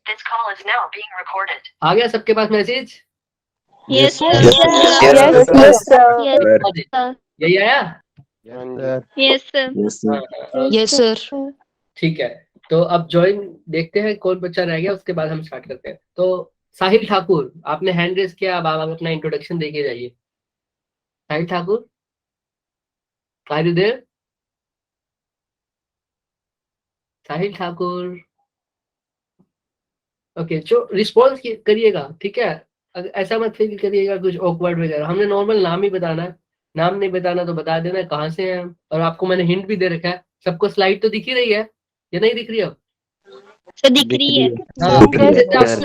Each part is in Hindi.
This call is now being recorded. आ गया सबके पास message? Yes, sir. Yes, sir. यही आया? Yes, sir. Yes, sir. ठीक है, तो अब ज्वाइन देखते हैं कौन बच्चा रह गया, उसके बाद हम स्टार्ट करते हैं। तो साहिल ठाकुर, आपने हैंड रेज किया, अब आप अपना इंट्रोडक्शन देके जाइए। Sahil Thakur, are you there? Sahil Thakur, okay, जो रिस्पॉन्स करिएगा, ठीक है? ऐसा मत फील करिएगा कुछ ऑकवर्ड वगैरह, हमने नॉर्मल नाम ही बताना है, नाम नहीं बताना तो बता देना कहाँ से हैं हम। और आपको मैंने हिंट भी दे रखा है। सबको स्लाइड तो दिख ही रही है या नहीं दिख रही अब? सर दिख रही है। हाँ, आप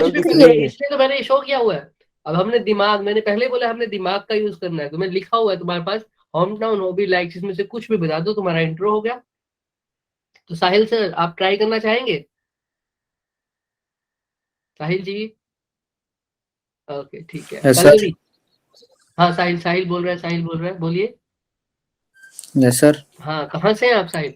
कुछ भी कर, इसलिए तो मैंने शो किया हुआ है। अब हमने दिमाग, मैंने पहले बोला हमने दिमाग का यूज करना है, तो मैंने लिखा हुआ है तुम्हारे पास, होम टाउन, हॉबी, लाइक्स, इसमें से कुछ भी बता दो, तुम्हारा इंट्रो हो गया। तो साहिल सर, आप ट्राई करना चाहेंगे? साहिल जी, ओके ठीक है। पल्लवी, हाँ साहिल, साहिल बोल रहा है, साहिल बोल रहा है, बोलिए। Yes sir. हाँ, कहाँ से हैं आप Sahil?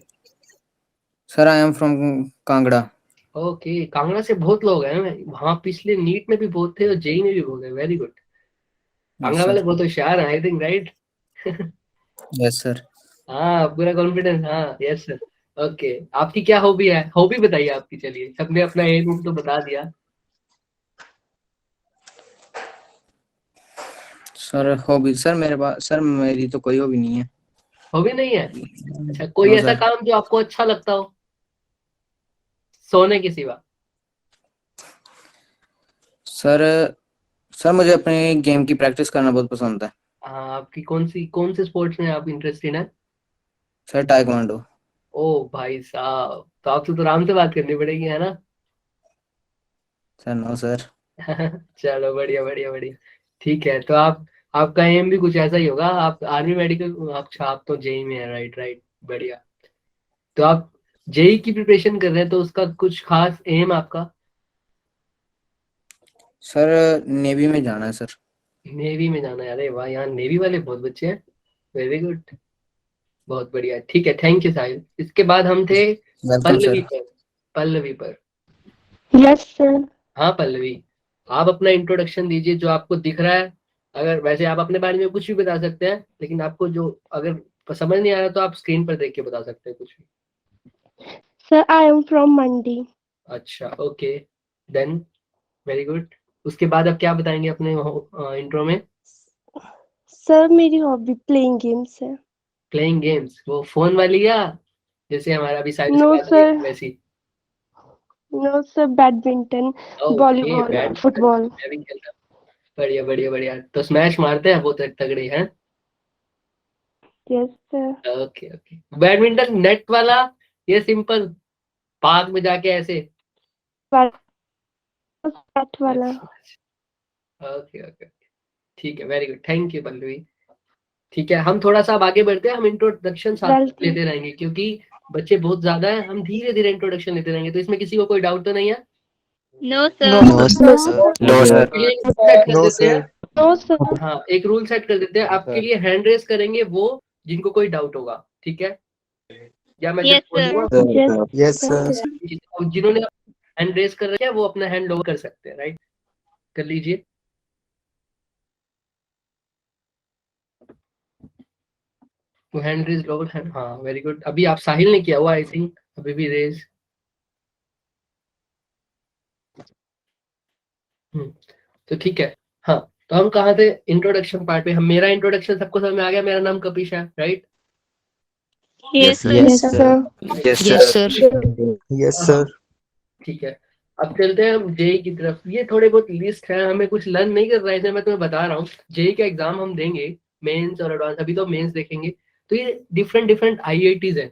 Sir I am from Kangra. Okay, Kangra से बहुत लोग हैं, वहाँ पिछले नीट में भी बहुत थे और जेई में भी बहुत है। वेरी गुड, कांगड़ा वाले बहुत होशियार हैं, I think, right? Yes sir. हाँ, पूरा कॉन्फिडेंस, हाँ, यस सर। ओके, आपकी क्या हॉबी है? हॉबी बताइए आपकी। चलिए, सबने अपना एम तो बता दिया। सर हॉबी, सर मेरे पास, सर मेरी तो कोई हॉबी नहीं है। हॉबी नहीं है? अच्छा, कोई नो ऐसा सर। काम जो आपको अच्छा लगता हो सोने के सिवा? सर सर मुझे अपने गेम की प्रैक्टिस करना बहुत पसंद है। आपकी कौन से स्पोर्ट्स में आप इंटरेस्टेड हैं? Sir taekwondo. ओ भाई साहब, तो आपसे तो आराम से बात करनी पड़ेगी, है ना? Sir no sir. चलो, बढ़िया बढ़िया बढ़िया। ठीक है, तो आपका एम भी कुछ ऐसा ही होगा, आप आर्मी मेडिकल, अच्छा आप तो जेई में है, राइट राइट, बढ़िया। तो आप जेई की प्रिपरेशन कर रहे हैं, तो उसका कुछ खास एम आपका? सर नेवी में जाना है सर। नेवी में जाना है? अरे वाह, यहाँ नेवी वाले बहुत बच्चे हैं। वेरी गुड, बहुत बढ़िया। ठीक है, थैंक यू साहिल। इसके बाद हम थे वेलकम पल्लवी सर। पर। पल्लवी पर, Yes, sir. हाँ पल्लवी, आप अपना इंट्रोडक्शन दीजिए जो आपको दिख रहा है। अगर वैसे आप अपने बारे में कुछ भी बता सकते हैं, लेकिन आपको जो अगर समझ नहीं आ रहा तो आप स्क्रीन पर देख के बता सकते हैं कुछ भी। Sir, I am from Mandi. अच्छा, ओके, देन वेरी गुड। उसके बाद आप क्या बताएंगे अपने इंट्रो में? Sir, मेरी हॉबी प्लेइंग गेम्स है। प्लेइंग गेम्स, वो फोन वाली या जैसे हमारा अभी साइड से नो बात हुई सर, वैसी? No sir, badminton, okay, volleyball, football. मैं भी खेलता हूँ। बढ़िया बढ़िया बढ़िया, तो स्मैश मारते हैं बहुत तगड़े हैं। Yes sir. Okay okay, badminton net वाला ये सिंपल पार्क में जाके ऐसे? बैट वाला। ओके ओके, ठीक है, very good, thank you Pallavi. ठीक है, हम थोड़ा सा अब आगे बढ़ते हैं, हम इंट्रोडक्शन साथ वेलकम। लेते रहेंगे क्योंकि बच्चे बहुत ज्यादा है, हम धीरे धीरे इंट्रोडक्शन लेते रहेंगे। तो इसमें किसी को कोई डाउट तो नहीं है? No, sir. No sir. No sir. आपके लिए एक रूल सेट कर देते हैं। No sir. हाँ, एक रूल सेट कर देते हैं आपके लिए। हैंड रेस करेंगे वो जिनको कोई डाउट होगा, ठीक है? या मैं जब Yes, sir. बोलूंगा, यस सर। जिन्होंने हैंड रेस कर रखे हैं वो अपना हैंड लोअर कर सकते हैं, राइट? कर लीजिए। वो हैंड रेज लोअर हैंड, हाँ वेरी गुड। अभी आप साहिल ने किया हुआ आई थिंक, अभी भी रेज। तो ठीक है। हाँ, तो हम कहाँ थे? इंट्रोडक्शन पार्ट पे। हम, मेरा इंट्रोडक्शन सबको समझ में आ गया, मेरा नाम कपिश है, right? Yes, sir. Yes sir. Yes sir. Yes sir. ठीक है, अब चलते हैं हम जेई की तरफ। ये थोड़े बहुत लिस्ट है, हमें कुछ लर्न नहीं कर रहा है, इसलिए मैं तुम्हें बता रहा हूँ। जेई का एग्जाम हम देंगे, मेंस और एडवांस, अभी तो मेंस देखेंगे। तो ये डिफरेंट डिफरेंट आईआईटीज है,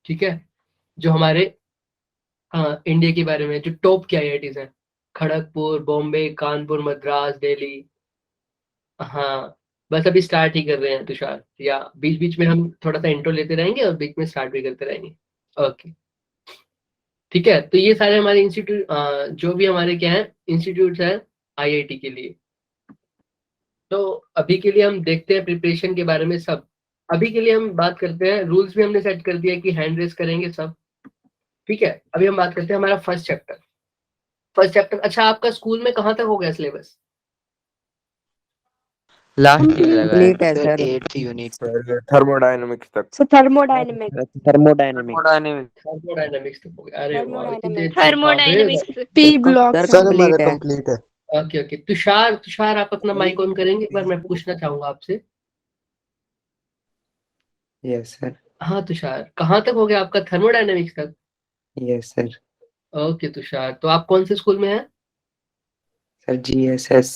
ठीक है, जो हमारे इंडिया के बारे में जो टॉप की आईआईटीज हैं। खड़गपुर, बॉम्बे, कानपुर, मद्रास, दिल्ली। हाँ, बस अभी स्टार्ट ही कर रहे हैं तुषार, या बीच बीच में हम थोड़ा सा इंट्रो लेते रहेंगे और बीच में स्टार्ट भी करते रहेंगे। ओके, ठीक है, तो ये सारे हमारे इंस्टीट्यूट, जो भी हमारे क्या है इंस्टीट्यूट है आईआईटी के लिए। तो अभी के लिए हम देखते हैं प्रिपरेशन के बारे में सब। अभी के लिए हम बात करते हैं, रूल्स भी हमने सेट कर दिया कि हैंड रेस करेंगे सब, ठीक है? अभी हम बात करते हैं हमारा फर्स्ट चैप्टर। First chapter. अच्छा, आपका स्कूल में कहाँ तक हो गया सिलेबस? लास्ट ईयर लगा है कंप्लीट है सर। 8th unit. थर्मोडायनामिक्स तक। So thermodynamics. थर्मोडायनेमिक्स थर्मोडायनामिक्स तक हो गया। अरे वाह, इतनी Thermodynamics. अच्छी बाप रे। Thermodynamics. P block. Sir sir हमारा कंप्लीट है। कंप्लीट है। ओके ओके, तुषार आप अपना माइक ऑन करेंगे? एक बार मैं पूछना चाहूंगा आपसे। Yes sir. हाँ तुषार, कहाँ तक हो गया आपका थर्मोडायनेमिक्स तक? Yes sir. ओके तुषार, तो आप कौन से स्कूल में हैं? Sir GSS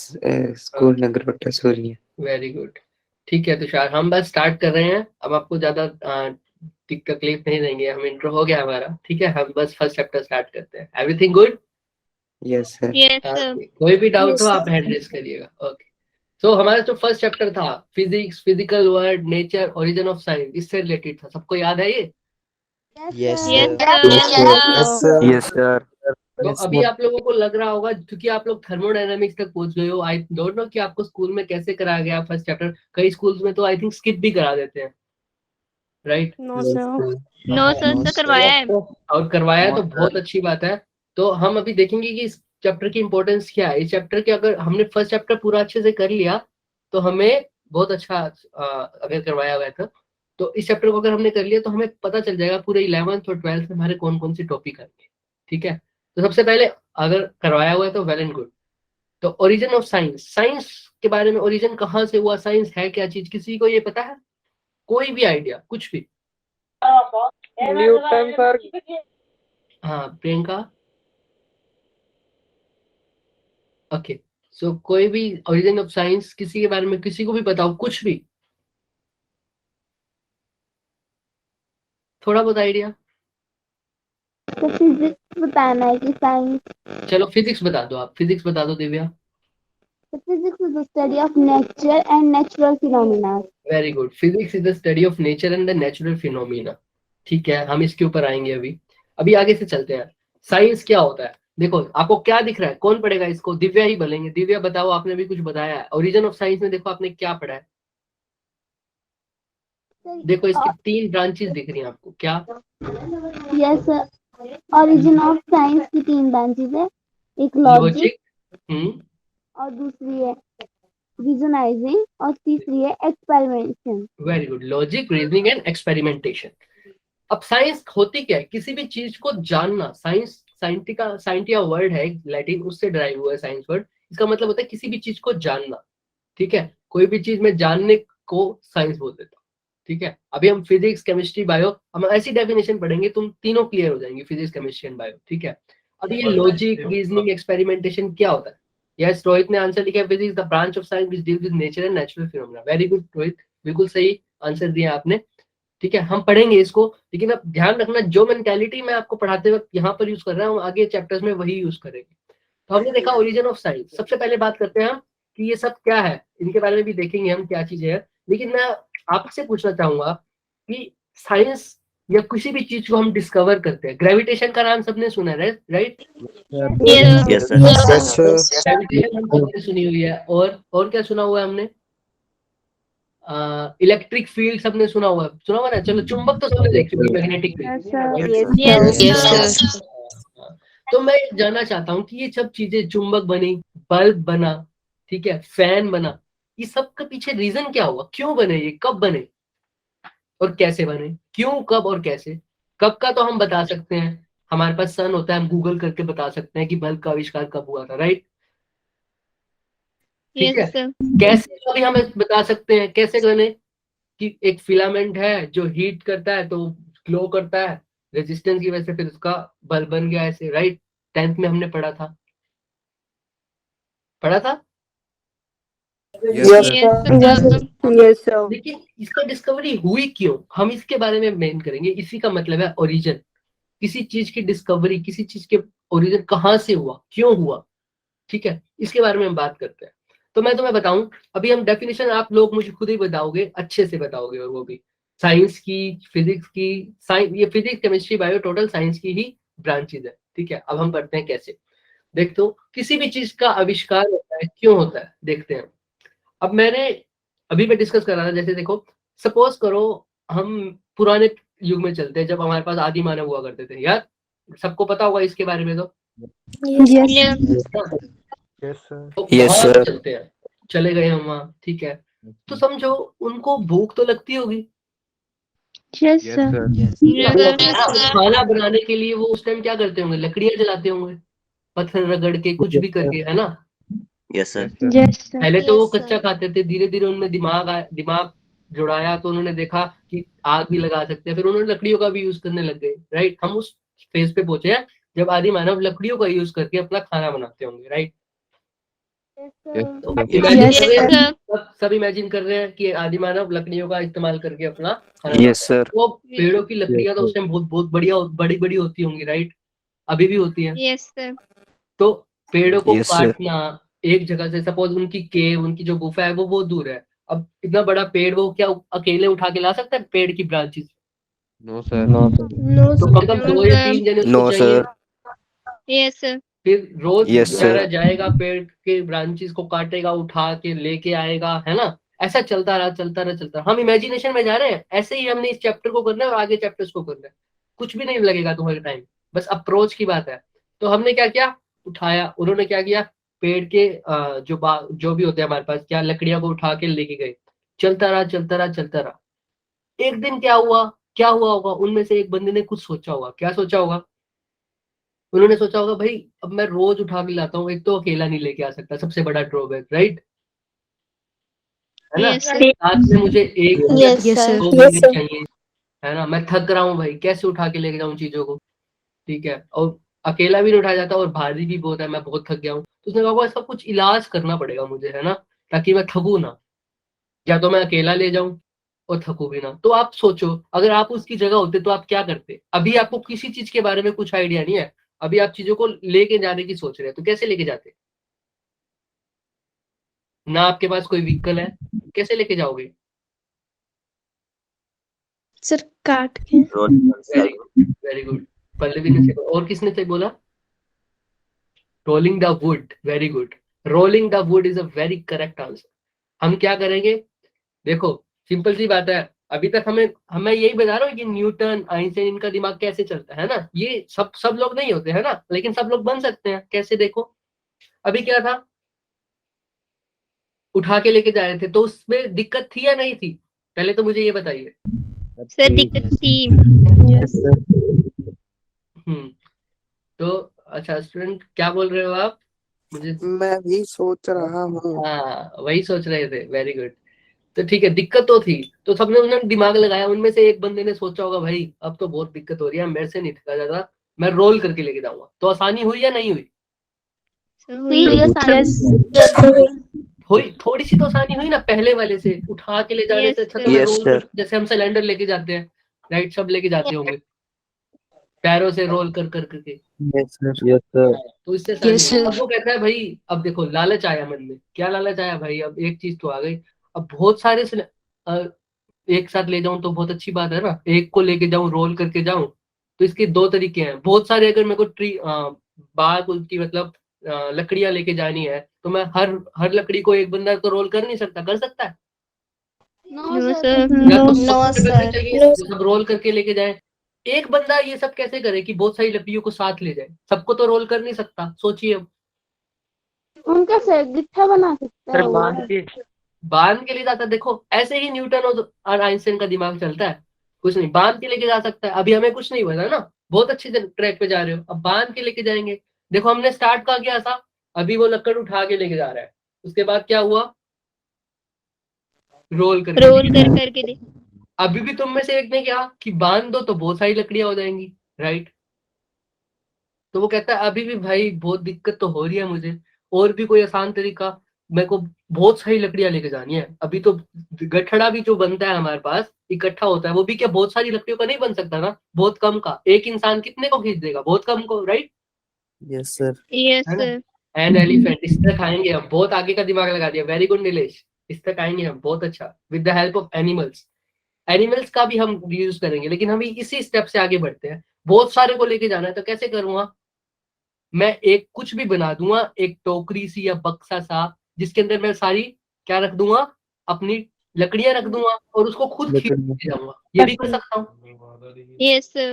school Nagrota Suri. Very good. ठीक है तुषार, हम बस स्टार्ट कर रहे हैं। अब आपको ज्यादा तकलीफ नहीं देंगे, हम इंट्रो हो गया हमारा, ठीक है? हम बस फर्स्ट चैप्टर स्टार्ट करते हैं। Everything good? Yes sir. Yes sir. कोई भी डाउट Yes, हो sir. आप हैंड रेज करिएगा। ओके, सो हमारा जो फर्स्ट चैप्टर था physics, physical world, nature, origin of science, इससे रिलेटेड था। सबको याद है ये? Yes yes sir. Sir. Yes sir. तो Yes, अभी sir. आप लोगों को लग रहा होगा, क्योंकि आप लोग थर्मोडायनामिक्स तक पहुंच गए हो। आई डोंट नो कि आपको स्कूल में कैसे कराया गया फर्स्ट चैप्टर। कई स्कूल्स में तो आई थिंक स्किप भी करा देते हैं, right? No, sir. No sir, तो करवाया है। और करवाया है तो No, बहुत अच्छी बात है। तो हम अभी देखेंगे कि इस चैप्टर की इंपॉर्टेंस क्या है। इस चैप्टर के अगर हमने फर्स्ट चैप्टर पूरा अच्छे से कर लिया तो हमें बहुत अच्छा, अगर करवाया हुआ था तो इस चैप्टर को अगर हमने कर लिया तो हमें पता चल जाएगा पूरे 11th और 12th में हमारे कौन कौन से टॉपिक आएंगे, ठीक है? तो सबसे पहले अगर करवाया हुआ है तो वेल एंड गुड। तो ओरिजिन ऑफ साइंस, साइंस के बारे में, ओरिजिन कहाँ से हुआ, साइंस है क्या चीज, किसी को ये पता है? कोई भी आइडिया, कुछ भी? Newton sir. हाँ प्रियंका। ओके, सो कोई भी ओरिजिन ऑफ साइंस किसी के बारे में किसी को भी बताओ, कुछ भी, थोड़ा बहुत आइडिया। तो फिजिक्स बताना है कि साइंस? चलो फिजिक्स बता दो, आप फिजिक्स बता दो दिव्या। तो physics is the study of nature and natural phenomena. Very good, physics is the study of nature and the natural phenomena. ठीक है, हम इसके ऊपर आएंगे अभी। अभी आगे से चलते हैं। साइंस क्या होता है? देखो आपको क्या दिख रहा है, कौन पढ़ेगा इसको? दिव्या ही बोलेंगे। दिव्या बताओ, आपने भी कुछ बताया है ओरिजिन ऑफ साइंस में। देखो आपने क्या पढ़ा है, देखो इसकी 3 ब्रांचेस दिख रही हैं आपको, क्या? यस, ओरिजिन ऑफ साइंस की 3 ब्रांचेस है। एक लॉजिक, और दूसरी है रीजनाइजिंग, और तीसरी है experimentation. Very good, logic, reasoning and experimentation. अब साइंस होती क्या है? किसी भी चीज को जानना। साइंस, साइंटिया वर्ड है लैटिन, उससे ड्राइव हुआ है साइंस वर्ड। इसका मतलब होता है किसी भी चीज को जानना, ठीक है? कोई भी चीज में जानने को साइंस बोल देता, ठीक है? अभी हम फिजिक्स, केमिस्ट्री, बायो, हम ऐसी डेफिनेशन पढ़ेंगे, तुम तीनों क्लियर हो जाएंगे, फिजिक्स, केमिस्ट्री एंड बायो, ठीक है? अब ये लॉजिक, रीजनिंग, एक्सपेरिमेंटेशन क्या होता है? यस, रोहित ने आंसर लिखा है, physics the branch of science which deals with nature and natural phenomena. Very good Rohit, बिल्कुल सही आंसर दिया आपने, ठीक है? हम पढ़ेंगे इसको, लेकिन अब ध्यान रखना जो मेंटालिटी मैं आपको पढ़ाते वक्त यहाँ पर यूज कर रहा हूँ, आगे चैप्टर्स में वही यूज करेंगे। तो हमने देखा ओरिजिन ऑफ साइंस। सबसे पहले बात करते हैं हम कि ये सब क्या है, इनके बारे में भी देखेंगे हम क्या चीजें हैं। लेकिन मैं आपसे पूछना चाहूंगा कि साइंस या किसी भी चीज को हम डिस्कवर करते हैं। ग्रेविटेशन का नाम सबने सुना है, राइट? Yes sir. ग्रेविटेशन हम सबने सुनी हुई है। और क्या सुना हुआ है हमने? इलेक्ट्रिक फील्ड सबने सुना हुआ है ना? चलो चुंबक तो सबने देखी होगी, मैग्नेटिक फील्ड। Yes sir. तो मैं जानना चाहता हूँ कि ये सब चीजें, चुंबक बनी, बल्ब बना, ठीक है, फैन बना, ये सब के पीछे रीजन क्या हुआ? क्यों बने ये, कब बने और कैसे बने? क्यों, कब और कैसे? कब का तो हम बता सकते हैं, हमारे पास सन होता है, हम गूगल करके बता सकते हैं कि बल्ब का आविष्कार कब हुआ था, राइट? ठीक है। Yes sir. कैसे अभी हम बता सकते हैं कैसे बने, कि एक फिलामेंट है जो हीट करता है तो ग्लो करता है, रेजिस्टेंस की वजह से फिर उसका बल्ब बन गया, ऐसे, राइट? 10th में हमने पढ़ा था। Yes sir. Yes, sir. लेकिन इसका डिस्कवरी हुई क्यों, हम इसके बारे में मेन करेंगे। इसी का मतलब है ओरिजिन। किसी चीज की डिस्कवरी, किसी चीज के ओरिजिन कहाँ से हुआ, क्यों हुआ, ठीक है? इसके बारे में हम बात करते हैं। तो मैं तुम्हें बताऊं, अभी हम डेफिनेशन आप लोग मुझे खुद ही बताओगे, अच्छे से बताओगे, और वो भी साइंस की, फिजिक्स की। साइंस, ये physics, chemistry, bio, total science की ही ब्रांचेज है, ठीक है? अब हम पढ़ते हैं कैसे। देखते हो, किसी भी चीज का आविष्कार होता है, क्यों होता है, देखते हैं। अब अभी मैं डिस्कस कर रहा था, जैसे देखो, सपोज करो हम पुराने युग में चलते हैं, जब हमारे पास आदि मानव हुआ करते थे, यार सबको पता होगा इसके बारे में। तो Yes. Yes. यस सर तो Yes, वहां sir. चलते हैं, चले गए हम वहां, ठीक है। तो समझो उनको भूख तो लगती होगी, Yes, yes sir. Sir Yes, तो sir. तो खाना बनाने के लिए वो उस टाइम क्या करते होंगे, लकड़ियां जलाते होंगे, पत्थर रगड़ के कुछ भी करके, है ना। Yes, sir. Yes sir Yes, sir. पहले तो वो Yes, sir. कच्चा खाते थे, धीरे धीरे उनमें दिमाग जुड़ाया, तो उन्होंने देखा कि आग भी लगा सकते हैं, फिर उन्होंने लकड़ियों का भी यूज करने लग गए, राइट। हम उस फेज पे पहुंचे हैं जब आदि मानव लकड़ियों का यूज करके अपना खाना बनाते होंगे, राइट। Yes, yes sir. तो सर इमेजिन Yes, कर रहे Yes, हैं, sir. सब इमेजिन कर रहे हैं कि आदि मानव लकड़ियों का इस्तेमाल करके अपना खाना Yes, बनाता है। sir. तो पेड़ों की लकड़ियां तो उस टाइम बहुत बहुत बड़ी बड़ी होती होंगी, राइट, अभी भी होती हैं। Yes, sir. तो पेड़ों को Yes, sir. काटना, एक जगह से, सपोज उनकी केव, उनकी जो गुफा है वो बहुत दूर है, अब इतना बड़ा पेड़ वो क्या अकेले उठा के ला सकता है पेड़ की ब्रांचेस? नो सर No, तो sir. कम से कम No, 2 या sir. 3 जने उसको No, चाहिए। sir. Yes, sir. फिर रोज Yes, बेचारा sir. जाएगा, पेड़ के ब्रांचेस को काटेगा, उठा के लेके आएगा, है ना। ऐसा चलता रहा चलता रहा चलता रहा। हम इमेजिनेशन में जा रहे हैं, ऐसे ही हमने इस चैप्टर को करना है और आगे चैप्टर्स को करना है, कुछ भी नहीं लगेगा तुम्हारे टाइम, बस अप्रोच की बात है। तो हमने क्या किया, उठाया, उन्होंने क्या किया, पेड़ के जो भी होते हैं हमारे पास, क्या लकड़ियां को उठा के लेके गए, चलता रहा चलता रहा चलता रहा। एक दिन क्या हुआ होगा, उनमें से एक बंदे ने कुछ सोचा होगा। क्या सोचा होगा? उन्होंने सोचा होगा भाई अब मैं रोज उठा के लाता हूँ, एक तो अकेला नहीं लेके आ सकता, सबसे बड़ा ड्रॉबैक, राइट, है ना। Yes, sir. साथ में मुझे एक या Yes, sir. 2 बंदे चाहिए, है ना। मैं थक रहा हूँ भाई, कैसे उठा के लेके जाऊँ चीजों को, ठीक है, और अकेला भी नहीं उठाया जाता और भारी भी बहुत है, मैं बहुत थक गया हूँ। तो उसने कहा होगा इसका कुछ इलाज करना पड़ेगा मुझे, है ना, ताकि मैं थकू ना, या तो मैं अकेला ले जाऊं और थकू भी ना। तो आप सोचो अगर आप उसकी जगह होते तो आप क्या करते। अभी आपको किसी चीज के बारे में कुछ आइडिया नहीं है, अभी आप चीजों को लेके जाने की सोच रहे हैं, तो कैसे लेके जाते? ना आपके पास कोई व्हीकल है, कैसे लेके जाओगे? Sir, काट के. Very good, very good. Pallavi ने सही, और किसने सही बोला? Rolling the wood, very good. Rolling the wood is a very correct answer. हम क्या करेंगे, देखो सिंपल सी बात है, अभी तक हमें यही बता रहा हूँ कि न्यूटन, आइंस्टाइन, इनका दिमाग कैसे चलता है ना, ये सब लोग नहीं होते है ना, लेकिन सब लोग बन सकते हैं। कैसे, देखो अभी क्या था, उठा के लेके जा रहे थे, तो उसमें दिक्कत थी या नहीं थी? पहले तो मुझे ये बताइए। Sir, दिक्कत थी. Yes. तो अच्छा स्टूडेंट, क्या बोल रहे हो आप? मुझे, मैं भी सोच रहा हूँ। हाँ वही सोच रहे थे, वेरी गुड। तो ठीक है, दिक्कत तो थी, तो सबने उन्होंने दिमाग लगाया, उनमें से एक बंदे ने सोचा होगा भाई अब तो बहुत दिक्कत हो रही है, मेरे से नहीं ठका जाता, मैं रोल करके लेके जाऊंगा। तो आसानी हुई या नहीं हुई? Sir, हुई हुई. Yes. हुई, थोड़ी सी तो आसानी हुई ना, पहले वाले से उठा के ले जाने से Yes, अच्छा sir. तो मैं Yes, रोल sir. कर, जैसे हम सिलेंडर लेके जाते हैं, राइट, सब लेके जाते होंगे पैरों से रोल कर कर करके, Yes, sir. Yes, sir. तो इससे आसानी Yes, हुई। sir. अब वो कहता है भाई, अब देखो लालच आया मन में, क्या लालच आया भाई, अब एक चीज तो आ गई, अब बहुत सारे एक साथ ले जाऊं तो बहुत अच्छी बात है ना, एक को लेके जाऊं रोल करके जाऊं, तो इसके 2 तरीके हैं। बहुत सारे अगर मेरे को बाग की मतलब लकड़ियां लेके जानी है, तो मैं हर लकड़ी को एक बंदा तो रोल कर नहीं सकता, कर सकता है? No, No, sir. sir. या तो No, बहुत sir. बंदे चाहिए जो सब रोल करके लेके जाए। एक बंदा ये सब कैसे करे कि बहुत सारी लकड़ियों को साथ ले जाए, सबको तो रोल कर नहीं सकता, सोचिए अब। उनका से गिट्ठा बना सकता है वो। बांध के ले जाता है, देखो ऐसे ही न्यूटन और आइंस्टाइन का दिमाग चलता है, कुछ नहीं बांध के लेके जा सकता है। अभी हमें कुछ नहीं पता ना, बहुत अच्छे ट्रैक पे जा रहे हो, अब बांध के लेके जाएंगे। देखो हमने स्टार्ट कहा किया था, अभी वो लकड़ उठा के लेके जा रहा है, उसके बाद क्या हुआ, रोल करके रोल लेके जा कर रहा है। करके दे. अभी भी तुम में से एक ने कहा कि बांध दो तो बहुत सारी लकड़ियां हो जाएंगी, राइट। तो वो कहता है अभी भी भाई बहुत दिक्कत तो हो रही है मुझे, और भी कोई आसान तरीका, मेरे को बहुत सारी लकड़ियां लेके जानी है। अभी तो गठड़ा भी जो बनता है हमारे पास इकट्ठा होता है, वो भी क्या बहुत सारी लकड़ियों का नहीं बन सकता ना, बहुत कम का, एक इंसान कितने को खींच देगा, बहुत कम को, राइट, Yes, sir. Yes, है ना। sir. एंड एलिफेंट, इस तक आएंगे हम, बहुत आगे का दिमाग लगा दिया, वेरी गुड नीलेश, इस तक आएंगे हम, बहुत अच्छा, with the help of animals. Animals का भी हम यूज करेंगे, लेकिन हम इसी स्टेप से आगे बढ़ते हैं। बहुत सारे को लेके जाना है तो कैसे करूंगा मैं, एक कुछ भी बना दूंगा, एक टोकरी सी या बक्सा सा, जिसके अंदर मैं सारी क्या रख दूंगा, अपनी लकड़ियां रख दूंगा और उसको खुद खींच के जाऊंगा, ये भी कर सकता हूँ। Yes, sir.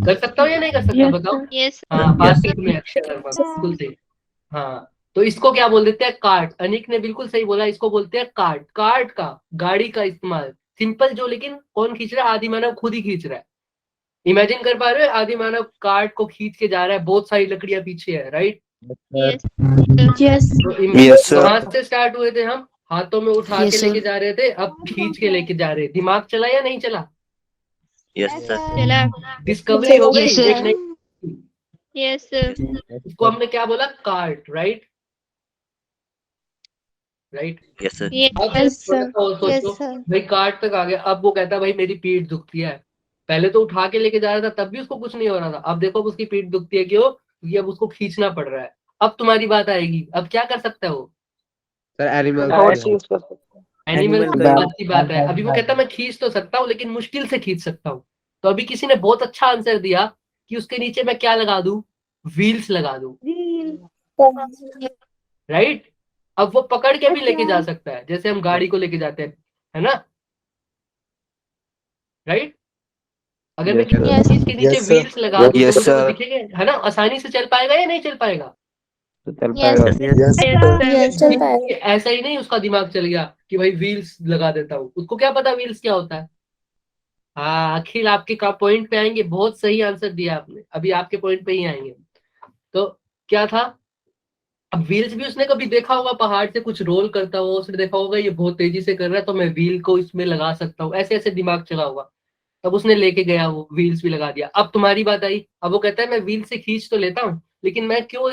कर सकता हूँ या नहीं कर सकता, Yes, बताओ। sir. Yes, sir. हाँ, बात ठीक में अक्षय वर्मा, बिल्कुल सही। हाँ, तो इसको क्या बोल देते हैं, कार्ट। अनिक ने बिल्कुल सही बोला, इसको बोलते हैं कार्ट। कार्ट का, गाड़ी का इस्तेमाल सिंपल जो, लेकिन कौन खींच रहा है, आदि मानव खुद ही खींच रहा है। इमेजिन कर पा रहे हो, आदि मानव कार्ट को खींच के जा रहा है, बहुत सारी लकड़ियां पीछे है, राइट। Yes. Yes. तो Yes, sir. कहाँ से स्टार्ट हुए थे हम, हाथों में उठा Yes, के sir. लेके जा रहे थे, अब खींच के लेके जा रहे। दिमाग चला या नहीं चला, Yes, sir. चला। डिस्कवरी हो गई Yes, sir. एक नई। Yes, sir. इसको हमने क्या बोला, cart, right right. Yes, sir. Yes. अब Yes, sir. सोचो Yes, sir. भाई कार्ट तक आ गया, अब वो कहता है भाई मेरी पीठ दुखती है। पहले तो उठा के लेके जा रहा था, तब भी उसको कुछ नहीं हो रहा था, अब देखो अब उसकी पीठ दुखती है, क्यों, क्योंकि अब उसको खींचना पड़ रहा है। अब तुम्हारी बात आएगी, अब क्या कर सकता है वो, सर एनिमल हॉर्स यूज कर सकते हैं। एनिमल Animal की का बात की बात है। अभी वो कहता है मैं खींच तो सकता हूँ, लेकिन मुश्किल से खींच सकता हूँ। तो अभी किसी ने बहुत अच्छा आंसर दिया कि उसके नीचे मैं क्या लगा दूं, व्हील्स लगा दूं, राइट। अब वो पकड़ के भी लेके जा सकता है, जैसे हम गाड़ी को लेके जाते हैं, है ना, राइट। अगर मैं Yes, किसी चीज के नीचे Yes, sir. व्हील्स लगा दूं Yes, तो मुझे वो sir. दिखेगा, है ना, आसानी से चल पाएगा या नहीं चल पाएगा। तो चल Yes, पाएगा। Yes. Yes, sir. Yes, चल पाएगा। ऐसा ही नहीं उसका दिमाग चल गया कि भाई व्हील्स लगा देता हूँ, उसको क्या पता व्हील्स क्या होता है। हाँ अखिल, आपके का पॉइंट पे आएंगे, बहुत सही आंसर दिया आपने, अभी आपके पॉइंट पे ही आएंगे। तो क्या था, अब व्हील्स भी उसने कभी देखा होगा, पहाड़ से कुछ रोल करता हुआ उसने देखा होगा, ये बहुत तेजी से कर रहा है तो मैं व्हील को इसमें लगा सकता हूँ, ऐसे ऐसे दिमाग चला होगा। तब उसने लेके गया, वो व्हील्स भी लगा दिया। अब तुम्हारी बात आई, अब वो कहता है मैं व्हील से खींच तो लेता हूँ, लेकिन मैं क्यों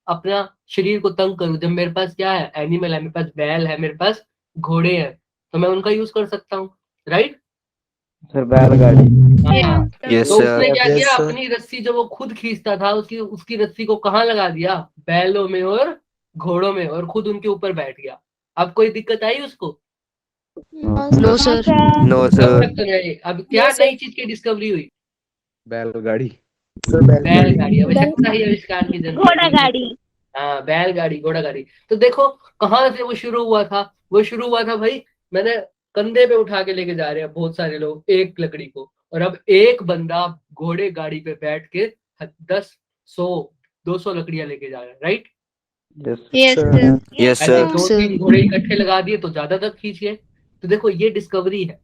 अपना शरीर को तंग करूं, जब मेरे पास क्या है, एनिमल है, मेरे पास बैल है, मेरे पास घोड़े हैं, तो मैं उनका यूज कर सकता हूँ, राइट। सर बैलगाड़ी। हाँ, Yes, तो sir. उसने क्या Yes, किया, sir. अपनी रस्सी जो वो खुद खींचता था, उसकी रस्सी को कहाँ लगा दिया, बैलों में और घोड़ों में, और खुद उनके ऊपर बैठ गया। अब कोई दिक्कत आई उसको, No, sir. No, अब sir. तक तो नहीं। अब क्या नई चीज की डिस्कवरी हुई, बैलगाड़ी। Sir, बैलगाड़ी। बैलगाड़ी। आवश्यकता ही आविष्कार की जननी। घोड़ा गाड़ी। हाँ, बैलगाड़ी, घोड़ा गाड़ी। तो देखो कहाँ से वो शुरू हुआ था, वो शुरू हुआ था भाई, मैंने कंधे पे उठा के लेके जा रहे हैं बहुत सारे लोग एक लकड़ी को, और अब एक बंदा घोड़े गाड़ी पे बैठ के 10, 100, 200 लकड़ियां लेके जा रहा है, right. Yes. Yes, Sir. sir. Yes, ऐसे sir. 2-3 घोड़े इकट्ठे लगा दिए तो ज्यादा तक खींचिए। तो देखो ये डिस्कवरी है,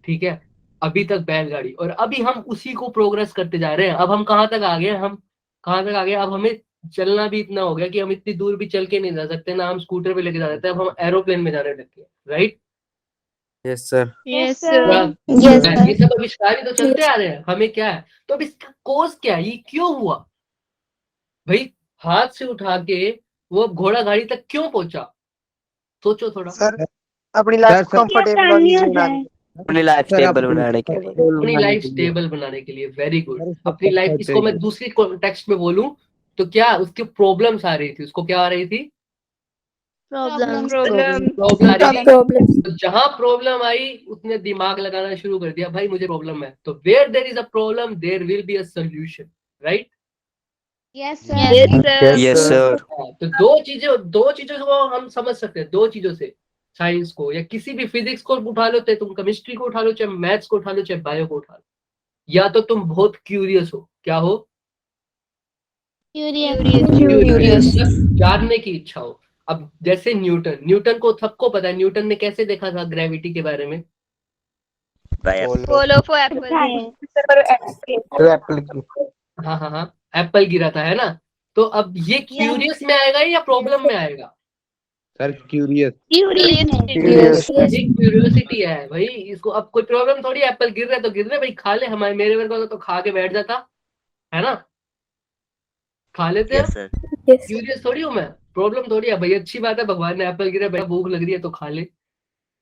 ठीक है। अभी तक बैलगाड़ी, और अभी हम उसी को प्रोग्रेस करते जा रहे हैं। अब हम कहाँ तक आ गए, हम कहाँ तक आ गए, अब हमें चलना भी इतना हो गया कि हम इतनी दूर भी चल के नहीं जा सकते ना, हम स्कूटर पे लेके जा सकते हैं, अब हम एरोप्लेन में जाने लग गए, right. Yes, sir. Yes, sir. Yes, sir. ये सब आविष्कार ही तो चलते आ रहे हैं, हमें क्या है। तो अब इसका कोज क्या है, ये क्यों हुआ भाई, हाथ से उठा के वो घोड़ा गाड़ी तक क्यों पहुंचा, सोचो थोड़ा। सर, अपनी लाइफ सर, कंफर्टेबल और इजी बनाने। अपनी लाइफ सर, स्टेबल अपनी बनाने के लिए। अपनी लाइफ स्टेबल बनाने के लिए, वेरी गुड। सर, उसको अपनी लाइफ, comfort इसको मैं चाहिए। दूसरी कॉन्टेक्स्ट में बोलूं तो क्या, उसकी प्रॉब्लम्स आ रही थी, उसको क्या आ रही थी, Problem. प्रॉब्लम आ रही थी। Problem. तो जहां प्रॉब्लम आई उसने दिमाग लगाना शुरू कर दिया, भाई मुझे प्रॉब्लम है, तो where there is a problem there will be a solution, right. Yes, sir. Yes, sir. तो दो चीजों को हम समझ सकते हैं, दो चीजों से, साइंस को या किसी भी, फिजिक्स को उठा लो, चाहे तुम केमिस्ट्री को उठा लो, चाहे मैथ्स को उठा लो, चाहे बायो को उठा लो, या तो तुम बहुत क्यूरियस हो, क्या हो, Curious. मतलब जानने की इच्छा हो। अब जैसे न्यूटन को सबको पता है, न्यूटन ने कैसे देखा था ग्रेविटी के बारे में, Follow for apple. तो एप्पल की। हाँ हाँ हाँ, एप्पल गिरा था, है ना। तो अब ये क्यूरियस में आएगा या प्रॉब्लम में आएगा, सर क्यूरियस। Curious. ये क्यूरियोसिटी है भाई। इसको अब कोई प्रॉब्लम थोड़ी, एप्पल गिर रहा है तो गिर रहा है भाई, खा ले, हमारे मेरे वर्ग तो खा के बैठ जाता, है ना, खा लेते हैं। Yes, sir. क्यूरियस थोड़ी हूँ मैं, प्रॉब्लम थोड़ी है भाई, अच्छी बात है भगवान ने एप्पल गिरा, भाई भूख लग रही है तो खा ले।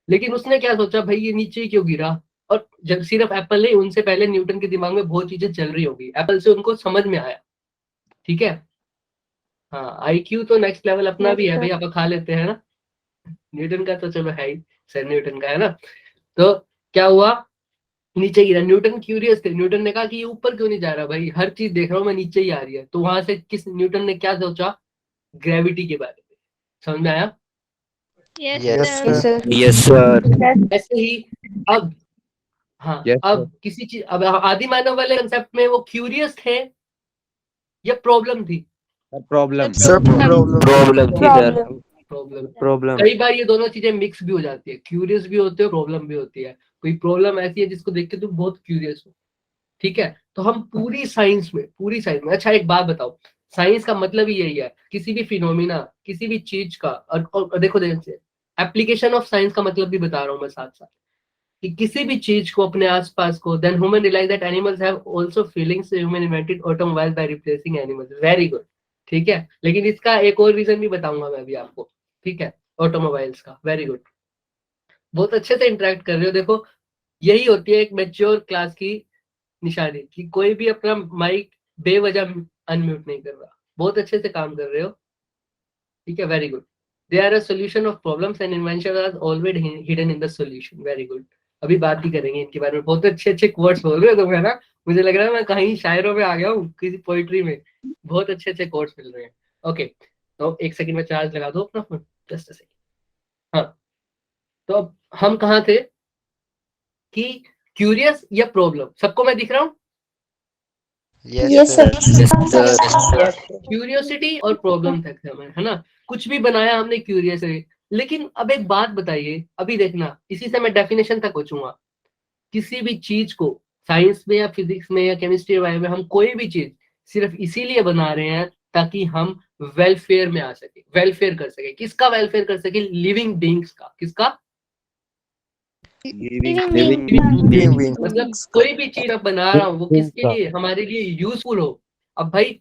लेकिन उसने क्या सोचा, भाई ये नीचे क्यों गिरा, और जब सिर्फ एप्पल नहीं, उनसे पहले न्यूटन के दिमाग में बहुत चीजें चल रही होगी, एप्पल से उनको समझ में आया, ठीक है। हाँ, आईक्यू तो नेक्स्ट लेवल अपना भी है भाई, आप खा लेते हैं ना, न्यूटन का तो चलो है ही, सर न्यूटन का, है ना। तो क्या हुआ, नीचे गिरा, न्यूटन क्यूरियस थे, न्यूटन ने कहा कि ये ऊपर क्यों नहीं जा रहा भाई, हर चीज देख रहा हूँ मैं, नीचे ही आ रही है। तो वहां से न्यूटन ने क्या सोचा, ग्रेविटी के बारे में, समझ में आया। Yes, Yes, sir. sir. Yes, sir. ऐसे ही अब हाँ Yes, अब किसी चीज अब आदि मानव वाले कंसेप्ट में वो क्यूरियस थे या प्रॉब्लम थी? sir. Problem. Sir, problem. Problem थी सर. प्रॉब्लम। Problem. कई बार ये दोनों चीजें मिक्स भी हो जाती है, क्यूरियस भी होते हो, प्रॉब्लम भी होती है। कोई प्रॉब्लम ऐसी है जिसको देख के तुम बहुत क्यूरियस हो, ठीक है? तो हम पूरी साइंस में अच्छा एक बात बताओ, साइंस का मतलब ही यही है, किसी भी फिनोमिना, किसी भी चीज का और देखो एप्लीकेशन ऑफ साइंस का मतलब भी बता रहा हूँ मैं साथ साथ, कि किसी भी चीज को अपने आसपास को, then human realise that animals have also feelings, human invented automobile by replacing animals. Very good, ठीक है? लेकिन इसका एक और रीजन भी बताऊंगा मैं अभी आपको, ठीक है? ऑटोमोबाइल्स का। वेरी गुड, बहुत अच्छे से इंटरेक्ट कर रहे हो। देखो यही होती है एक मैच्योर क्लास की निशानी, कि कोई भी अपना माइक बेवजह अनम्यूट नहीं कर रहा। बहुत अच्छे से काम कर रहे हो, ठीक है? Very good. They are a solution of problems and invention are already hidden in the solution. Very good. अभी बात ही करेंगे इनके बारे में। बहुत अच्छे अच्छे कोट्स बोल रहे हो तुम, है ना? मुझे लग रहा है मैं कहीं शायरों में आ गया हूँ, किसी पोइट्री में। बहुत अच्छे अच्छे कोट्स मिल रहे हैं। ओके, तो एक सेकंड में चार्ज लगा दो अपना फोन, जस्ट अ सेकंड। हाँ, तो अब हम कहाँ थे कि क्यूरियस या प्रॉब्लम? सबको मैं दिख रहा हूँ? Yes, sir. क्यूरियोसिटी और प्रॉब्लम तक है, है ना? कुछ भी बनाया हमने क्यूरियस है। लेकिन अब एक बात बताइए, अभी देखना, इसी से मैं डेफिनेशन तक पहुंचूंगा। किसी भी चीज को साइंस में या फिजिक्स में या केमिस्ट्री में हम कोई भी चीज सिर्फ इसीलिए बना रहे हैं ताकि हम वेलफेयर में आ सके, वेलफेयर कर सके। किसका वेलफेयर कर सके? लिविंग बींग्स का। किसका? Living मतलब कोई भी चीज अब बना रहा हूँ वो किसके लिए? हमारे लिए यूजफुल हो। अब भाई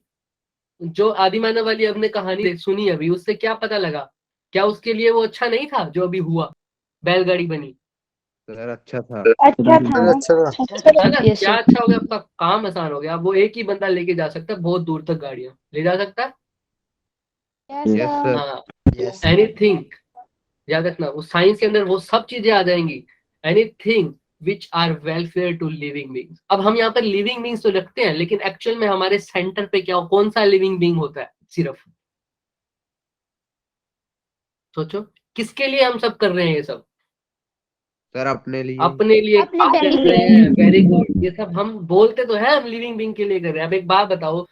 जो आदि मानव वाली हमने कहानी सुनी अभी, उससे क्या पता लगा? क्या उसके लिए वो अच्छा नहीं था जो अभी हुआ, बैलगाड़ी बनी? सर अच्छा था। अच्छा था। अच्छा है ना? क्या अच्छा हो गया? आपका काम आसान हो गया। अब वो एक ही बंदा लेके जा सकता है, बहुत दूर तक गाड़ियां ले जा सकता है। Yes, sir. हाँ, Yes. एनीथिंग, याद रखना, वो साइंस के अंदर वो सब चीजें आ जाएंगी। Anything which are welfare to living beings. अब हम यहाँ पर लिविंग बींग्स तो रखते हैं, लेकिन एक्चुअल में हमारे सेंटर पे क्या, कौन सा लिविंग बींग होता है? सिर्फ सोचो, किसके लिए हम सब कर रहे हैं ये सब? सर अपने लिए। अपने लिए अपने कर benefit रहे हैं। Very good. ये सब हम बोलते तो है हम लिविंग बींग के लिए कर रहे हैं। अब एक बात बताओ,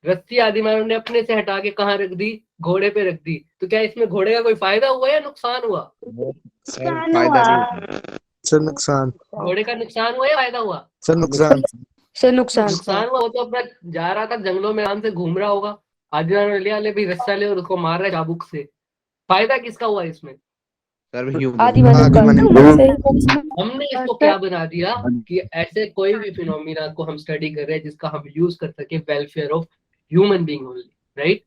रस्सी आदि मानव ने अपने से हटा के कहाँ रख दी? घोड़े पे रख दी। तो क्या इसमें घोड़े का कोई फायदा हुआ या नुकसान हुआ? सर फायदा नहीं। सर नुकसान। घोड़े का नुकसान हुआ या फायदा हुआ? सर नुकसान। नुकसान हुआ। वो तो अपना जा रहा था जंगलों में, आराम से घूम रहा होगा। आदि मानव ने लिया, ले भाई रस्सा ले, और उसको मार रहा है चाबुक से। फायदा किसका हुआ इसमें? Sir human. हमने इसको क्या बना दिया कि ऐसे कोई भी फिनोमिना को हम स्टडी कर रहे हैं जिसका हम यूज कर सके welfare of human being only. Right?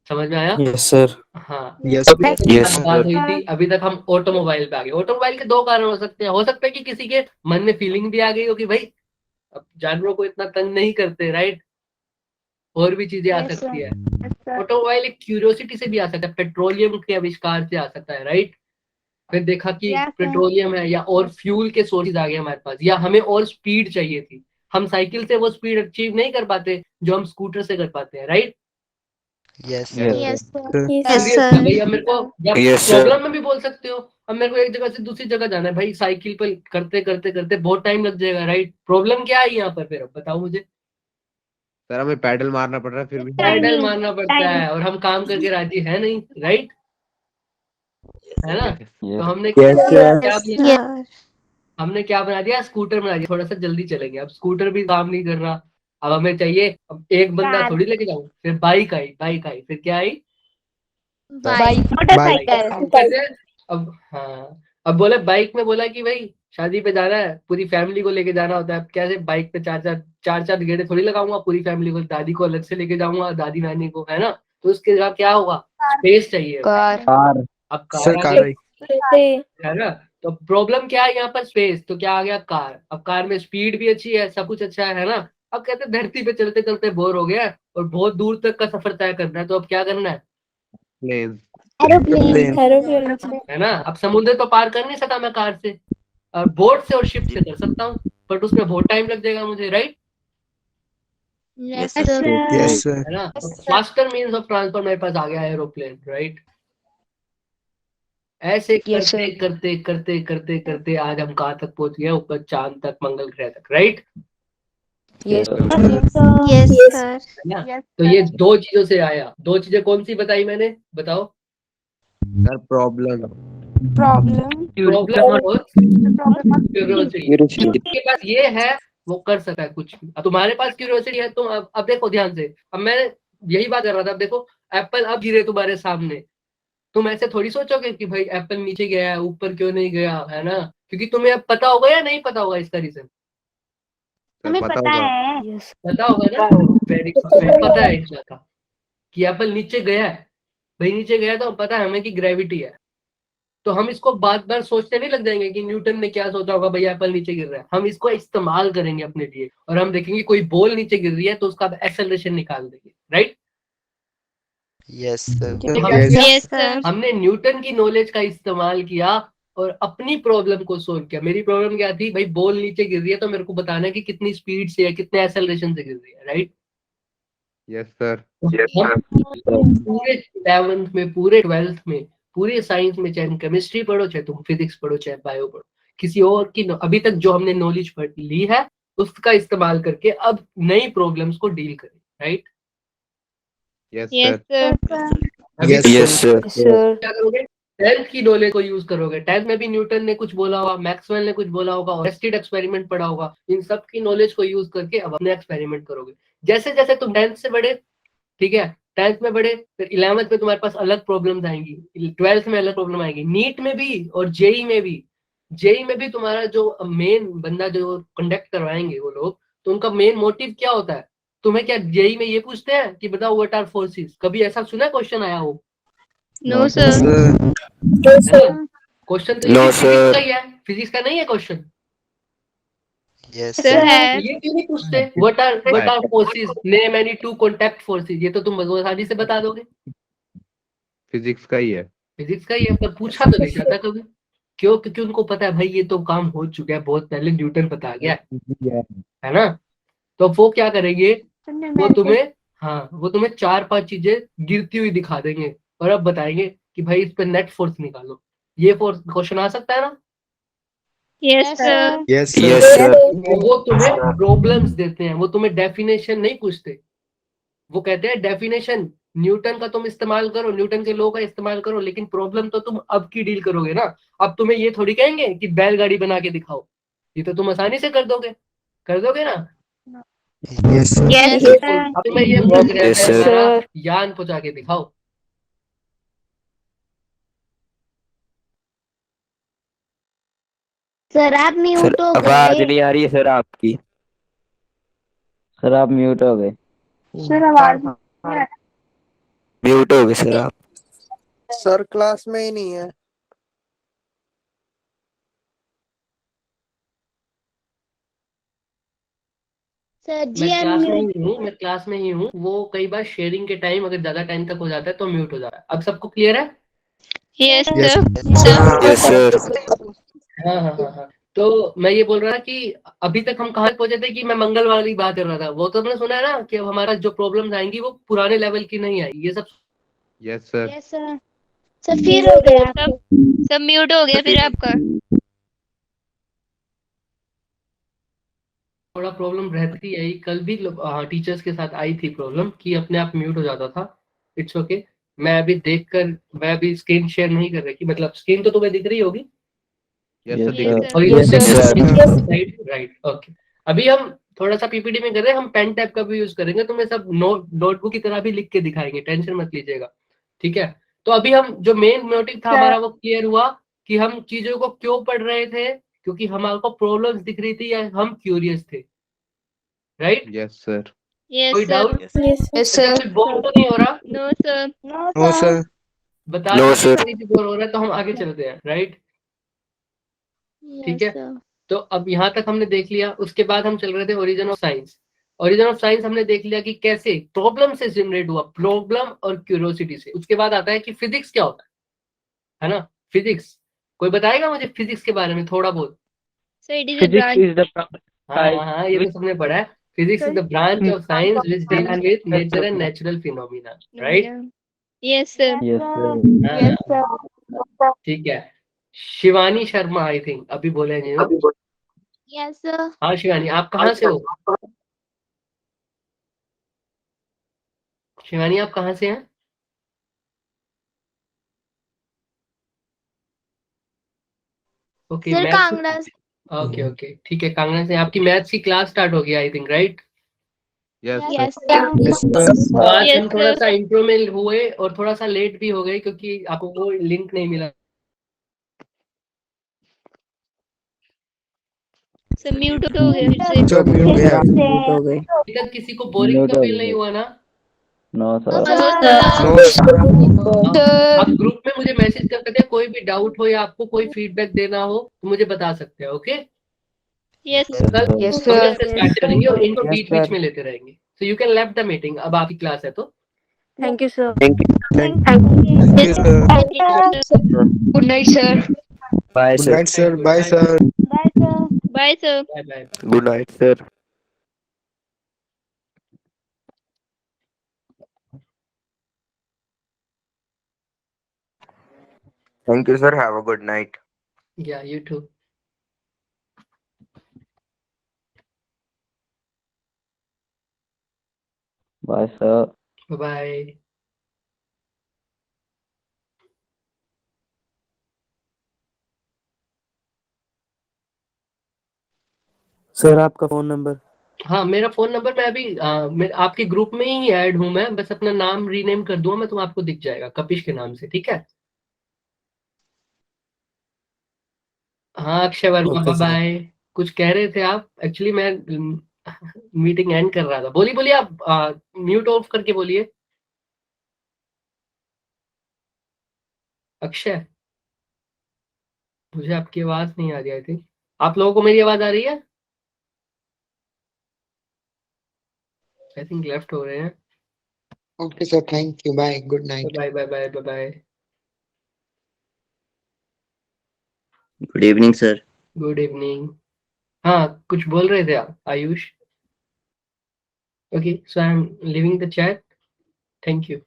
समझ में आया? Yes sir. हाँ, Yes. Yes, बात हुई थी। अभी तक हम ऑटोमोबाइल पे आ गए। ऑटोमोबाइल के दो कारण हो सकते हैं। हो सकता है कि किसी के मन में फीलिंग भी आ गई हो कि भाई अब जानवरों को इतना तंग नहीं करते, राइट? और भी चीजें आ सकती है। ऑटोमोबाइल एक क्यूरियोसिटी से भी आ सकता है, पेट्रोलियम के आविष्कार से आ सकता है, राइट? फिर देखा कि पेट्रोलियम है या और फ्यूल के सोर्सेज आ गए हमारे पास, या हमें और स्पीड चाहिए थी। हम साइकिल से वो स्पीड अचीव नहीं कर पाते जो हम स्कूटर से कर पाते हैं, राइट? Yes. Yes, sir. भाई अब मेरे को Yes, sir. प्रॉब्लम में भी बोल सकते हो। अब मेरे को एक जगह से दूसरी जगह जाना है भाई, साइकिल पर करते करते करते बहुत टाइम लग जाएगा, राइट? प्रॉब्लम क्या है यहाँ पर? फिर अब बताओ मुझे। सर हमें पैडल मारना पड़ रहा है फिर भी। पैडल मारना पड़ता है और हम काम करके राजी है नहीं, राइट? है ना? तो हमने हमने क्या बना दिया? स्कूटर बना दिया। थोड़ा सा जल्दी चलेंगे। अब स्कूटर भी काम नहीं कर रहा। अब हमें चाहिए, अब एक बंदा थोड़ी लेके जाऊं। फिर बाइक आई, फिर क्या आई? मोटरसाइकिल। कैसे? अब हाँ, अब बोले बाइक में, बोला कि भाई शादी पे जाना है, पूरी फैमिली को लेके जाना होता है। अब कैसे बाइक पे चार गेड़े थोड़ी लगाऊंगा पूरी फैमिली को? दादी को अलग से लेके जाऊंगा, दादी नानी को, है ना? तो उसके बाद क्या होगा? स्पेस चाहिए। कार। अब सर कार कार। है ना? तो प्रॉब्लम क्या है यहाँ पर? स्पेस। तो क्या आ गया? कार। अब कार में स्पीड भी अच्छी है, सब कुछ अच्छा है ना? अब कहते हैं धरती पे चलते चलते बोर हो गया और बहुत दूर तक का सफर तय करना है, तो अब क्या करना है? प्लेन। एरोप्लेन। है ना? अब समुद्र तो पार कर नहीं सकता मैं कार से, और बोट से और शिप से कर सकता हूँ, बट उसमें बहुत टाइम लग जाएगा मुझे, right? Yes, sir. Yes, sir. है ना? फास्टर मीन्स ऑफ ट्रांसपोर्ट मेरे पास आ गया, एरोप्लेन, राइट? ऐसे Yes, करते sir. करते करते करते करते आज हम कहाँ तक पहुंच गए, ऊपर चांद तक, मंगल ग्रह तक, राइट? Yes, Yes, sir. है ना? तो ये दो चीजों से आया। दो चीजें कौन सी बताई मैंने, बताओ? सर प्रॉब्लम प्रॉब्लम और क्यूरियोसिटी। जिसके पास ये है वो कर सकता है कुछ भी। अब तुम्हारे पास क्यूरियोसिटी है, तो अब देखो ध्यान से, अब मैं यही बात कर रहा था। अब देखो एप्पल अब गिरे तुम्हारे सामने, तुम ऐसे थोड़ी सोचोगे कि भाई एप्पल नीचे गया है, ऊपर क्यों नहीं गया, है ना? क्योंकि तुम्हें अब पता होगा या नहीं पता होगा इसका रीजन? हमें पता है। Yes. पता होगा ना? वेरी गुड, तुम्हें पता है इसका कि एप्पल नीचे गया है। भाई नीचे गया तो पता है हमें कि ग्रेविटी है। तो हम इसको बार बार सोचते नहीं लग जाएंगे कि न्यूटन ने क्या सोचा होगा, भैया एप्पल नीचे गिर रहा है। हम इसको इस्तेमाल करेंगे अपने लिए, और हम देखेंगे कोई बॉल नीचे गिर रही है तो उसका एक्सेलरेशन निकाल देंगे, राइट? Yes, sir. तो हम Yes. Yes, sir. हमने न्यूटन की नॉलेज का इस्तेमाल किया और अपनी प्रॉब्लम को सोल्व किया। मेरी प्रॉब्लम क्या थी, भाई बॉल नीचे गिर रही है तो मेरे को बताना है कि कितनी स्पीड से है, कितने एक्सेलरेशन से गिर रही है, राइट? Yes sir. हम पूरे 11th में, पूरे 12th में, पूरे साइंस में, चाहे केमिस्ट्री पढ़ो, चाहे तुम फिजिक्स पढ़ो, चाहे बायो पढ़ो, किसी और की अभी तक जो हमने नॉलेज ली है उसका इस्तेमाल करके अब नई प्रॉब्लम्स को डील करें, right? Yes Yes, sir. sir. अभी Yes, sir. Sir. क्या करोगे, 10th की नॉलेज को यूज करोगे। 10th में भी न्यूटन ने कुछ बोला होगा, मैक्सवेल ने कुछ बोला होगा, टेस्टेड एक्सपेरिमेंट पढ़ा होगा। इन सब की नॉलेज को यूज करके अब अपने एक्सपेरिमेंट करोगे। जैसे जैसे तुम 10th से बढ़े, ठीक है, 10th में बढ़े, फिर 11th में तुम्हारे पास अलग प्रॉब्लम्स आएंगी, 12th में अलग प्रॉब्लम आएगी, नीट में भी और जेई में भी। जेई में भी तुम्हारा जो मेन बंदा जो कंडक्ट करवाएंगे वो लोग, तो उनका मेन मोटिव क्या होता है? तुम्हें क्या जेई में ये पूछते हैं कि बताओ व्हाट आर फोर्सेस? कभी ऐसा सुना क्वेश्चन आया हो? No, sir. क्वेश्चन तो No, ये फिजिक्स sir. का ही है, फिजिक्स का नहीं है क्वेश्चन। Yes, Sir sir. है. ये क्यों नहीं पूछते what are forces, name any two contact forces? ये तो तुम बहुत आसानी से बता दोगे, फिजिक्स का ही है। फिजिक्स का ही है, पर पूछा तो नहीं जाता कभी। क्यों? क्योंकि उनको पता है भाई ये तो काम हो चुका है, बहुत पहले न्यूटन बता गया है ना? तो वो क्या करेंगे, वो तुम्हें, हाँ, वो तुम्हें 4-5 चीजें गिरती हुई दिखा देंगे और अब बताएंगे कि भाई इस पे नेट फोर्स निकालो। ये फोर्स क्वेश्चन आ सकता है ना? Yes, sir. Yes, sir. Yes, sir. वो तुम्हें प्रॉब्लम्स देते हैं, वो तुम्हें डेफिनेशन नहीं पूछते। वो कहते हैं डेफिनेशन न्यूटन का तुम इस्तेमाल करो, न्यूटन के लॉ का इस्तेमाल करो, लेकिन प्रॉब्लम तो तुम अब की डील करोगे ना। अब तुम्हें ये थोड़ी कहेंगे कि बैलगाड़ी बना के दिखाओ, ये तो तुम आसानी से कर दोगे ना? Yes, sir. Yes, बिल्कुल। sir. अब तुम्हें ये पूछ रहे Yes, हैं sir. हमारा यान पहुंचा के दिखाओ। सर आप सर म्यूट हो आवाज गए। नहीं आ रही है सर आपकी। सर आप म्यूट हो गए। सर आवाज म्यूट हो गए सर आप। सर क्लास में ही नहीं है। सर जी मैं आप क्लास में म्यूट। ही हूँ, मैं क्लास में ही हूँ। वो कई बार शेयरिंग के टाइम अगर ज्यादा टाइम तक हो जाता है तो म्यूट हो जाता है। अब सबको क्लियर है? Yes, Yes, sir. Yes sir. हाँ हाँ हाँ हाँ। तो मैं ये बोल रहा था कि अभी तक हम कहाँ पहुंचे थे कि मैं मंगल वाली बात कर रहा था। वो तो हमने सुना है ना कि अब हमारा जो प्रॉब्लम्स आएंगी वो पुराने लेवल की नहीं आएगी, ये सब। Yes sir. Yes sir. Sir फिर हो गया आपको। सब म्यूट हो गया फिर आपका। थोड़ा प्रॉब्लम रहती है, कल भी टीचर्स के साथ आई थी प्रॉब्लम कि अपने आप म्यूट हो जाता था। It's okay. मैं अभी देखकर, मैं अभी स्क्रीन शेयर नहीं कर रही, मतलब स्क्रीन तो तुम्हें दिख रही होगी। Yes sir. Yes, sir. और Yes, sir. Right, okay. अभी हम थोड़ा सा पीपीटी में कर रहे हैं, हम पेन टैब का भी यूज करेंगे, तो मैं सब नोटबुक की तरह भी लिख के दिखाएंगे, टेंशन मत लीजिएगा, ठीक है? तो अभी हम जो मेन मोटिव था हमारा वो क्लियर हुआ कि हम चीजों को क्यों पढ़ रहे थे, क्योंकि हमारे को प्रॉब्लम्स दिख रही थी या हम क्यूरियस थे, राइट? Yes sir. Yes, कोई sir. डाउट? Yes, sir. कोई बोर तो नहीं हो रहा? No, sir. No, sir. बता No, दीजिए sir. यदि बोर हो रहा है तो हम आगे चलते हैं, राइट? ठीक है। तो अब यहाँ तक हमने देख लिया। उसके बाद हम चल रहे थे origin of science. Origin of science हमने देख लिया कि कैसे प्रॉब्लम से जनरेट हुआ, प्रॉब्लम और क्यूरियोसिटी से। उसके बाद आता है कि फिजिक्स क्या होता है ना? फिजिक्स कोई बताएगा मुझे फिजिक्स के बारे में थोड़ा बहुत? So it is a physics branch. Is the हाँ, ये तो सबने पढ़ा है। Physics is the branch of science which deals with nature and natural phenomena, right? Yes, sir. Yes sir. ठीक है। शिवानी शर्मा आई थिंक अभी बोले नहीं हो। Yes sir. हाँ शिवानी, आप कहाँ से हो? शिवानी आप कहाँ से हैं? Okay sir maths. Kangra. Okay okay ठीक है, कांगड़ा से। आपकी मैथ्स की क्लास स्टार्ट हो गई I think, right? Yes sir. Yes sir. Yes, sir. आज Yes, हम थोड़ा sir. सा इंट्रो में हुए और थोड़ा सा लेट भी हो गए क्योंकि आपको वो लिंक नहीं मिला। सर म्यूट हो गया फिर से। जो भी हो गया म्यूट हो गई। अभी तक किसी को बोरिंग Mute तो हो फील नहीं गई। हुआ ना? No no sir. Sir. No sir आप ग्रुप में मुझे मैसेज कर सकते हैं, कोई भी डाउट हो या आपको कोई फीडबैक देना हो तो मुझे बता सकते हैं। Okay Yes. कल Yes, बढ़िया sir. से स्टार्ट करेंगे और इनको Yes, बीच बीच sir. में लेते रहेंगे। So you can left the meeting, अब आपकी क्लास है तो। Thank you, sir. Thank you. Thank you, sir. Good night, sir. Bye, Good sir. night, sir. Bye, sir. Bye sir. Bye, sir. Bye bye. Good night sir. Thank you, sir. Have a good night. या you too. Bye, sir. Bye. Sir आपका फोन नंबर। हाँ मेरा फोन नंबर, मैं अभी आपके ग्रुप में ही ऐड हूँ। मैं बस अपना नाम रीनेम कर दूंगा मैं, तो आपको दिख जाएगा कपिश के नाम से, ठीक है? हाँ Akshay Verma, Okay, bye sir. Bye. कुछ कह रहे थे आप? एक्चुअली मैं मीटिंग एंड कर रहा था। बोलिए बोलिए, आप म्यूट ऑफ करके बोलिए। अक्षय, मुझे आपकी आवाज नहीं आ रही। आई थिंक आप लोगों को मेरी आवाज आ रही है? आई थिंक लेफ्ट हो रहे हैं। Okay, sir. Thank you. Bye. Good night. Bye bye bye bye bye. Good evening, sir. Good evening. हाँ कुछ बोल रहे थे आप Ayush? Okay so I am leaving the chat. Thank you.